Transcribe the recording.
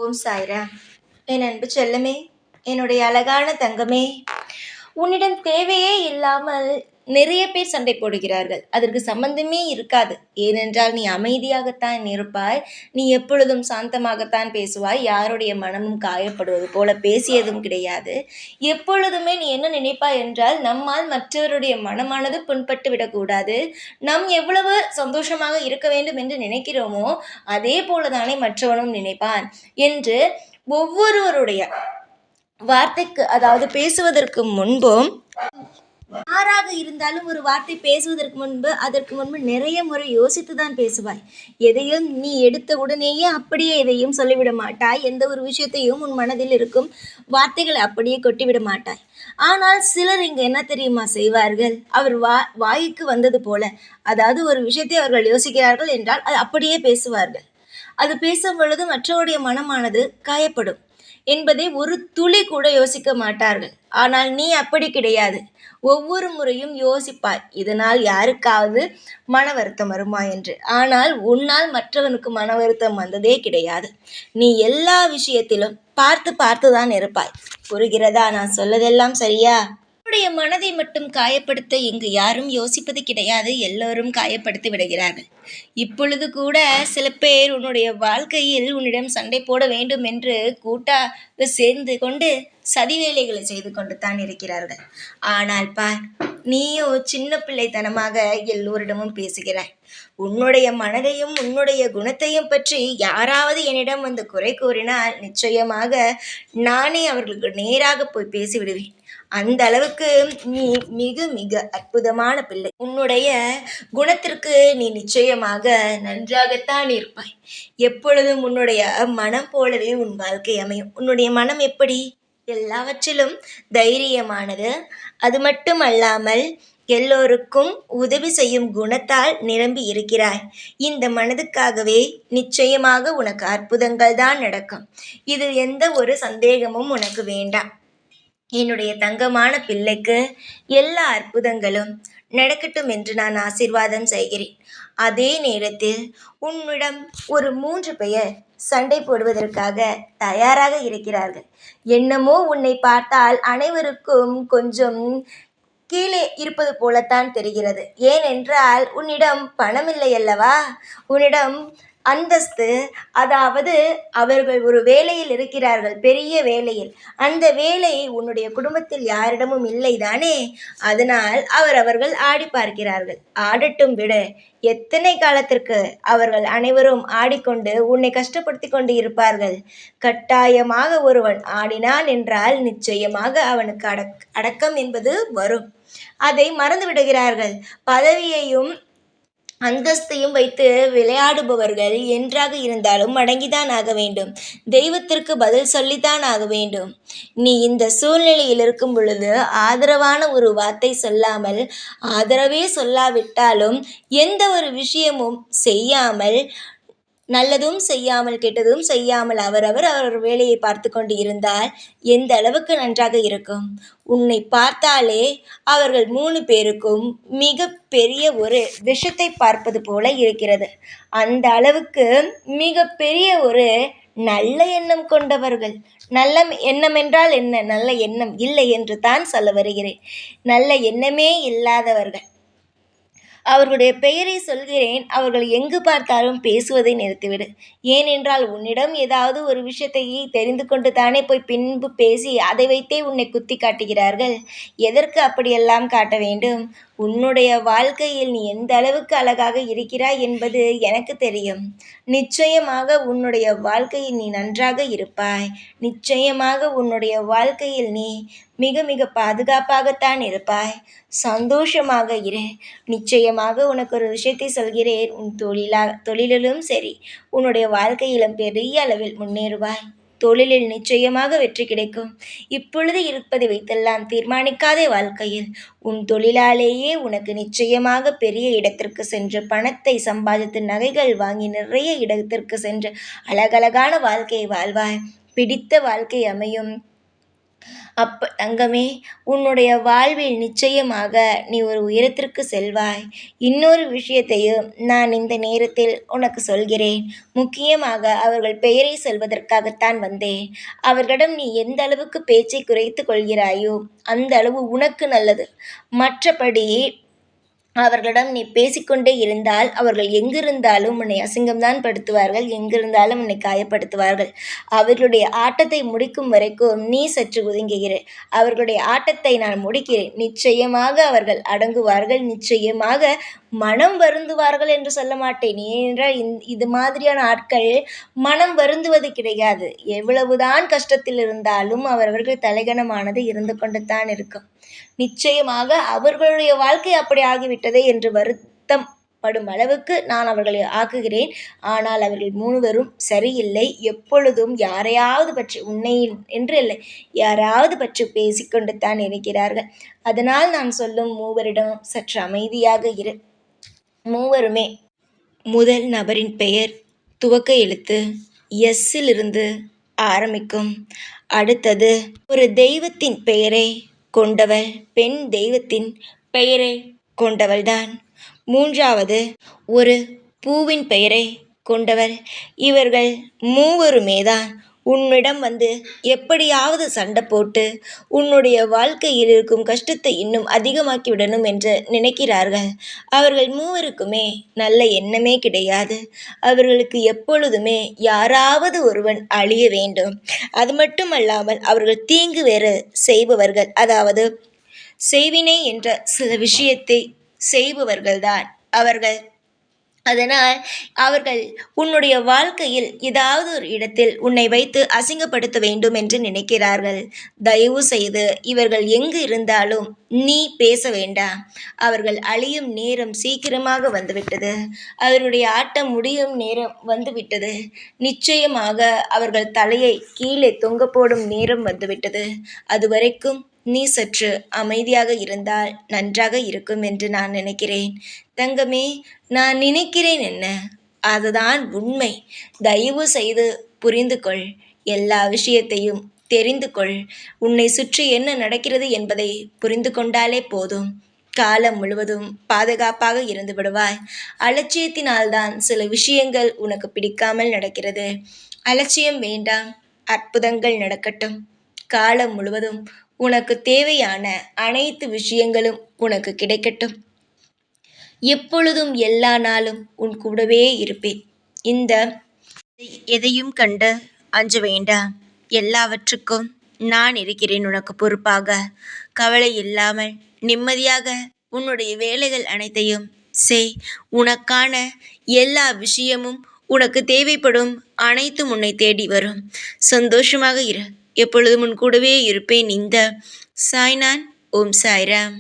ஓம் சாய்ரா. என் அன்பு செல்லமே, என்னுடைய அழகான தங்கமே, உன்னிடம் தேவையே இல்லாமல் நிறைய பேர் சண்டை போடுகிறார்கள். அதற்கு சம்பந்தமே இருக்காது. ஏனென்றால் நீ அமைதியாகத்தான் இருப்பாய். நீ எப்பொழுதும் சாந்தமாகத்தான் பேசுவாய். யாருடைய மனமும் காயப்படுவது போல பேசியதும் கிடையாது. எப்பொழுதுமே நீ என்ன நினைப்பாய் என்றால், நம்மால் மற்றவருடைய மனமானது புண்பட்டு விடக்கூடாது. நாம் எவ்வளவு சந்தோஷமாக இருக்க வேண்டும் என்று நினைக்கிறோமோ அதே போலதானே மற்றவனும் நினைப்பான் என்று ஒவ்வொருவருடைய வார்த்தைக்கு, அதாவது பேசுவதற்கு முன்பும், யாராக இருந்தாலும் ஒரு வார்த்தை பேசுவதற்கு முன்பு அதற்கு முன்பு நிறைய முறை யோசித்து தான் பேசுவாய். எதையும் நீ எடுத்த உடனேயே அப்படியே எதையும் சொல்லிவிட மாட்டாய். எந்த ஒரு விஷயத்தையும் உன் மனதில் இருக்கும் வார்த்தைகளை அப்படியே கொட்டிவிட மாட்டாய். ஆனால் சிலர் இங்கு என்ன தெரியுமா செய்வார்கள்? அவர் வாய்க்கு வந்தது போல, அதாவது ஒரு விஷயத்தை அவர்கள் யோசிக்கிறார்கள் என்றால் அது அப்படியே பேசுவார்கள். அது பேசும் பொழுது மற்றவருடைய மனமானது காயப்படும் என்பதை ஒரு துளி கூட யோசிக்க மாட்டார்கள். ஆனால் நீ அப்படி கிடையாது. ஒவ்வொரு முறையும் யோசிப்பாய், இதனால் யாருக்காவது மன வருத்தம் வருமா என்று. ஆனால் உன்னால் மற்றவனுக்கு மன வருத்தம் வந்ததே கிடையாது. நீ எல்லா விஷயத்திலும் பார்த்து பார்த்துதான் இருப்பாய். புரிகிறதா நான் சொல்லதெல்லாம்? சரியா? உன்னுடைய மனதை மட்டும் காயப்படுத்த இங்கு யாரும் யோசிப்பது கிடையாது. எல்லோரும் காயப்படுத்தி விடுகிறார்கள். இப்பொழுது கூட சில பேர் உன்னுடைய வாழ்க்கையில் உன்னிடம் சண்டை போட வேண்டும் என்று கூட்டாக சேர்ந்து கொண்டு சதி வேலைகளை செய்து கொண்டு தான் இருக்கிறார்கள். ஆனால் பார், நீயோ சின்ன பிள்ளைத்தனமாக எல்லோரிடமும் பேசுகிறாய். உன்னுடைய மனதையும் உன்னுடைய குணத்தையும் பற்றி யாராவது என்னிடம் வந்து குறை கூறினால் நிச்சயமாக நானே அவர்களுக்கு நேராக போய் பேசிவிடுவேன். அந்த அளவுக்கு நீ மிக மிக அற்புதமான பிள்ளை. உன்னுடைய குணத்திற்கு நீ நிச்சயமாக நன்றாகத்தான் இருப்பாய். எப்பொழுதும் உன்னுடைய மனம் போலவே உன் வாழ்க்கை அமையும். உன்னுடைய மனம் எப்படி? எல்லாவற்றிலும் தைரியமானது. அது மட்டும் அல்லாமல் எல்லோருக்கும் உதவி செய்யும் குணத்தால் நிரம்பி இருக்கிறாய். இந்த மனதுக்காகவே நிச்சயமாக உனக்கு அற்புதங்கள் தான் நடக்கும். இதில் எந்த ஒரு சந்தேகமும் உனக்கு வேண்டாம். என்னுடைய தங்கமான பிள்ளைக்கு எல்லா அற்புதங்களும் நடக்கட்டும் என்று நான் ஆசீர்வாதம் செய்கிறேன். அதே நேரத்தில் உன்னிடம் ஒரு 3 பெயர் சண்டை போடுவதற்காக தயாராக இருக்கிறார்கள். என்னமோ உன்னை பார்த்தால் அனைவருக்கும் கொஞ்சம் கீழே இருப்பது போலத்தான் தெரிகிறது. ஏனென்றால் உன்னிடம் பணம் இல்லை அல்லவா? உன்னிடம் அந்தஸ்து, அதாவது அவர்கள் ஒரு வேலையில் இருக்கிறார்கள், பெரிய வேலையில். அந்த வேலை உன்னுடைய குடும்பத்தில் யாரிடமும் இல்லை தானே. அதனால் அவர்கள் ஆடி பார்க்கிறார்கள். ஆடட்டும் விடு. எத்தனை காலத்திற்கு அவர்கள் அனைவரும் ஆடிக்கொண்டு உன்னை கஷ்டப்படுத்தி கொண்டு இருப்பார்கள்? கட்டாயமாக ஒருவன் ஆடினான் என்றால் நிச்சயமாக அவனுக்கு அடக்கம் என்பது வரும். அதை மறந்து விடுகிறார்கள். பதவியையும் அந்தஸ்தையும் வைத்து விளையாடுபவர்கள் என்றாக இருந்தாலும் அடங்கிதான் ஆக வேண்டும். தெய்வத்திற்கு பதில் சொல்லித்தான் ஆக வேண்டும். நீ இந்த சூழ்நிலையில் இருக்கும் பொழுது ஆதரவான ஒரு வார்த்தை சொல்லாமல், ஆதரவே சொல்லாவிட்டாலும் எந்த ஒரு விஷயமும் செய்யாமல், நல்லதும் செய்யாமல் கெட்டதும் செய்யாமல் அவரவர் வேலையை பார்த்து கொண்டு இருந்தால் எந்த அளவுக்கு நன்றாக இருக்கும்? உன்னை பார்த்தாலே அவர்கள் 3 பேருக்கும் மிக பெரிய ஒரு விஷத்தை பார்ப்பது போல இருக்கிறது. அந்த அளவுக்கு மிக பெரிய ஒரு நல்ல எண்ணம் கொண்டவர்கள். நல்ல எண்ணம் என்றால் என்ன? நல்ல எண்ணம் இல்லை என்று தான் சொல்ல வருகிறேன். நல்ல எண்ணமே இல்லாதவர்கள். அவர்களுடைய பெயரை சொல்கிறேன். அவர்கள் எங்கு பார்த்தாலும் பேசுவதை நிறுத்திவிடு. ஏனென்றால் உன்னிடம் ஏதாவது ஒரு விஷயத்தை தெரிந்து கொண்டு தானே போய் பின்பு பேசி அதை வைத்தே உன்னை குத்தி காட்டுகிறார்கள். எதற்கு அப்படியெல்லாம் காட்ட வேண்டும்? உன்னுடைய வாழ்க்கையில் நீ எந்த அளவுக்கு அழகாக இருக்கிறாய் என்பது எனக்கு தெரியும். நிச்சயமாக உன்னுடைய வாழ்க்கையில் நீ நன்றாக இருப்பாய். நிச்சயமாக உன்னுடைய வாழ்க்கையில் நீ மிக மிக பாதுகாப்பாகத்தான் இருப்பாய். சந்தோஷமாக இரு. நிச்சயமாக உனக்கு ஒரு விஷயத்தை சொல்கிறேன். உன் தொழிலிலும் சரி, உன்னுடைய வாழ்க்கையிலும் பெரிய அளவில் முன்னேறுவாய். தொழிலில் நிச்சயமாக வெற்றி கிடைக்கும். இப்பொழுது இருப்பதை வைத்தெல்லாம் தீர்மானிக்காதே. வாழ்க்கையில் உன் தொழிலாலேயே உனக்கு நிச்சயமாக பெரிய இடத்திற்கு சென்று பணத்தை சம்பாதித்து நகைகள் வாங்கி நிறைய இடத்திற்கு சென்று அழகழகான வாழ்க்கையை வாழ்வாய். பிடித்த வாழ்க்கை அமையும். தங்கமே, உன்னுடைய வாழ்வில் நிச்சயமாக நீ ஒரு உயரத்திற்கு செல்வாய். இன்னொரு விஷயத்தையும் நான் இந்த நேரத்தில் உனக்கு சொல்கிறேன். முக்கியமாக அவர்கள் பெயரை சொல்வதற்காகத்தான் வந்தேன். அவர்களிடம் நீ எந்த அளவுக்கு பேச்சை குறைத்துக் கொள்கிறாயோ அந்த அளவு உனக்கு நல்லது. மற்றபடி அவர்களிடம் நீ பேசிக்கொண்டே இருந்தால் அவர்கள் எங்கிருந்தாலும் உன்னை அசிங்கம்தான் படுத்துவார்கள், எங்கிருந்தாலும் உன்னை காயப்படுத்துவார்கள். அவர்களுடைய ஆட்டத்தை முடிக்கும் வரைக்கும் நீ சற்று ஒதுங்குகிறாய். அவர்களுடைய ஆட்டத்தை நான் முடிக்கிறேன். நிச்சயமாக அவர்கள் அடங்குவார்கள். நிச்சயமாக மனம் வருந்துவார்கள் என்று சொல்ல மாட்டேன். ஏனென்றால் இது மாதிரியான ஆட்கள் மனம் வருந்துவது கிடையாது. எவ்வளவுதான் கஷ்டத்தில் இருந்தாலும் அவர்கள் தலைகனமானது இருந்து கொண்டு தான் இருக்கும். நிச்சயமாக அவர்களுடைய வாழ்க்கை அப்படி ஆகிவிட்டதே என்று வருத்தம் படும் அளவுக்கு நான் அவர்களை ஆக்குகிறேன். ஆனால் அவர்கள் 3 சரியில்லை. எப்பொழுதும் யாரையாவது பற்றி, உன்னை என்று இல்லை, யாராவது பற்றி பேசிக்கொண்டு தான் இருக்கிறார்கள். அதனால் நான் சொல்லும் 3 சற்று அமைதியாக இரு. 3 முதல் நபரின் பெயர் துவக்க எழுத்து எஸ்ஸிலிருந்து ஆரம்பிக்கும். அடுத்தது ஒரு தெய்வத்தின் பெயரை கொண்டவள், பெண் தெய்வத்தின் பெயரை கொண்டவள்தான். 3வது ஒரு பூவின் பெயரை கொண்டவள். இவர்கள் 3 தான் உன்னிடம் வந்து எப்படியாவது சண்டை போட்டு உன்னுடைய வாழ்க்கையில் இருக்கும் கஷ்டத்தை இன்னும் அதிகமாக்கி விடணும் என்று நினைக்கிறார்கள். அவர்கள் 3க்குமே நல்ல எண்ணமே கிடையாது. அவர்களுக்கு எப்பொழுதுமே யாராவது ஒருவன் அழிய வேண்டும். அது மட்டுமல்லாமல் அவர்கள் தீங்கு வேறு செய்பவர்கள். அதாவது செய்வினை என்ற சில விஷயத்தை செய்பவர்கள்தான் அவர்கள். அதனால் அவர்கள் உன்னுடைய வாழ்க்கையில் ஏதாவது ஒரு இடத்தில் உன்னை வைத்து அசிங்கப்படுத்த வேண்டும் என்று நினைக்கிறார்கள். தயவு செய்து இவர்கள் எங்கு இருந்தாலும் நீ பேச வேண்டாம். அவர்கள் அழியும் நேரம் சீக்கிரமாக வந்துவிட்டது. அவருடைய ஆட்டம் முடியும் நேரம் வந்துவிட்டது. நிச்சயமாக அவர்கள் தலையை கீழே தொங்க போடும் நேரம் வந்துவிட்டது. அதுவரைக்கும் நீ சற்று அமைதியாக இருந்தால் நன்றாக இருக்கும் என்று நான் நினைக்கிறேன். தங்கமே, நான் நினைக்கிறேன் என்ன, அதுதான் உண்மை. தயவு செய்து புரிந்து கொள். எல்லா விஷயத்தையும் தெரிந்து கொள். உன்னை சுற்றி என்ன நடக்கிறது என்பதை புரிந்து கொண்டாலே போதும். காலம் முழுவதும் பாதுகாப்பாக இருந்து விடுவாய். அலட்சியத்தினால்தான் சில விஷயங்கள் உனக்கு பிடிக்காமல் நடக்கிறது. அலட்சியம் வேண்டாம், அற்புதங்கள் நடக்கட்டும். காலம் முழுவதும் உனக்கு தேவையான அனைத்து விஷயங்களும் உனக்கு கிடைக்கட்டும். எப்பொழுதும் எல்லா நாளும் உன் கூடவே இருப்பேன். இந்த எதையும் கண்டு அஞ்ச வேண்டாம். எல்லாவற்றுக்கும் நான் இருக்கிறேன் உனக்கு பொறுப்பாக. கவலை இல்லாமல் நிம்மதியாக உன்னுடைய வேலைகள் அனைத்தையும் செய். உனக்கான எல்லா விஷயமும், உனக்கு தேவைப்படும் அனைத்தும் உன்னை தேடி வரும். சந்தோஷமாக இரு. எப்பொழுதும் உன் கூடவே இருப்பேன். இந்த சாய்நான். ஓம் சாய்ராம்.